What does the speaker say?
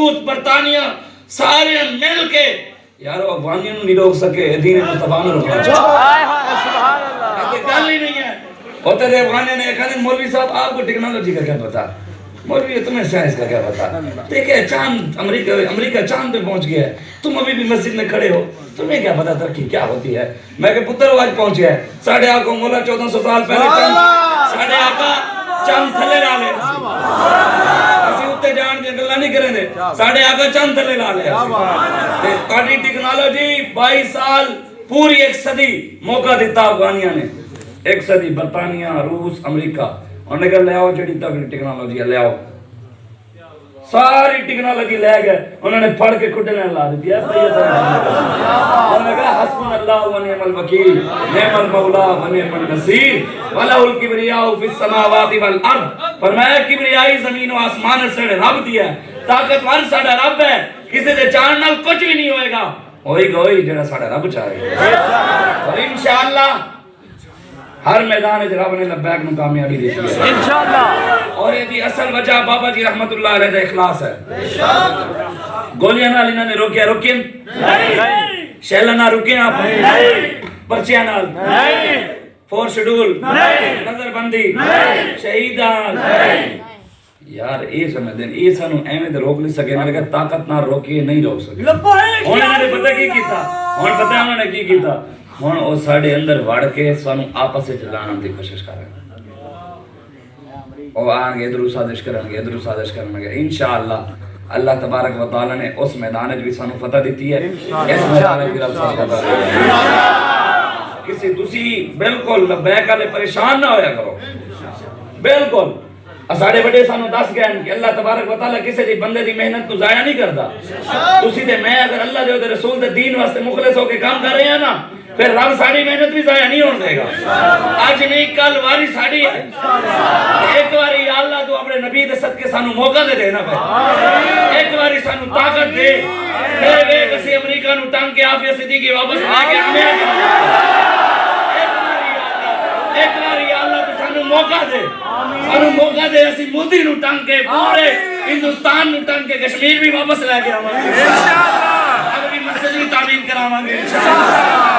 روس برطانیہ سارے مل کے یار افغانیوں نہیں روک سکے دین مصطفیٰ نے روکنا چاہتا گل ہی نہیں ہے ہوتے تھے افغانیوں نے کہا مولوی صاحب آپ کو ٹیکنالوجی کا کیا پتا مولوی تمہیں سائنس کا کیا پتا دیکھیں چاند امریکہ چاند پہ پہنچ گیا ہے تم ابھی بھی مسجد میں کھڑے ہو تمہیں کیا پتا ترقی کیا ہوتی ہے میں کہ پتر وہ آج پہنچ گیا ہے ساڑھے آقا مولا 1400 سال پہلے چاند ساڑھے آقا چاند تھلے لا لے اسی اتے جان کے گلا نہیں کریں دے ساڑھے آقا چاند تھلے لا لے تاری ٹیکنالوجی 22 سال پوری ایک صدی موقع دیتا افغانیہ نے ایک صدی برطانیہ روس امریکہ انہوں نے کہا لے آؤ جڑی تک ٹیکنالوجی ہے لے آؤ ساری ٹیکنالوجی لے گئے انہوں نے پڑھ کے کھٹنے لا دی ہے انہوں نے کہا حسبنا اللہ و نعم الوکیل نعم المولا و نعم النصیر وَلَهُ الْكِبْرِيَاءُ فِي السَّمَاوَاتِ وَالْأَرْضِ فرمایا کبریائی زمین و آسمان سے رب دیا ہے طاقتور ساڈا رب ہے کسی دے جان نال کچھ بھی نہیں ہوئے گا ہوئی گوئی جڑا ساڈا رب چاہے اور انشاءاللہ ہر میدان رب نے لبیک نو کامیابی دی ہے انشاءاللہ اور یہ دی اصل وجہ بابا جی رحمت اللہ علیہ دا اخلاص ہے گولیاں نال انہوں نے روکیا روکیں شیلہ نہ روکیں آپ پرچیاں نال فور شیڈول نظر بندی شہیدان یار اے سمجھ دیں اے سانو ایویں تے روک نہیں سکے انہوں نے کہا طاقت نہ روکے نہیں روک سکے انہوں نے پتہ کی کیتا انہوں نے کی کیتا ہن او ساڈے اندر وڑ کے سانو آپس وچ لانے دی کوشش کر رہے ہیں او آن گے ادھر سازش کرن گے انشاءاللہ اللہ تبارک و تعالی نے اس میدان وچ بھی سانو فتح دیتی ہے اس میدان وچ رب سانو فتح دے کسی دوسری بالکل لبیک والے پریشان نہ ہویا کرو بالکل ساڑھے بڑے سانو دس گئے کہ اللہ تبارک و تعالی کسی دی بندے دی محنت کو ضائع نہیں کرتا تسی تے میں اگر اللہ دے تے رسول دے دین واسطے مخلص ہو کے کام کر رہے ہیں نا پھر رب ساڑھی محنت بھی ضائع نہیں ہونے دے گا آج نہیں کل واری ساڑھی ہے ایک واری یا اللہ تو اپنے نبی دے صدقے سانو موقع دے دینا پہ ایک واری سانو طاقت دے پھر وے کسی امریکہ نو ٹانگ کے آفیہ صدیقی واپس لے کے ہمیں ایک بار یا اللہ تو سانو موقع دے اسی مودی نو ٹانگ کے پورے ہندوستان نو ٹانگ کے کشمیر بھی واپس لے کے آواں گے انشاءاللہ اگلی مسجد بھی تعمیر کراواں گے انشاءاللہ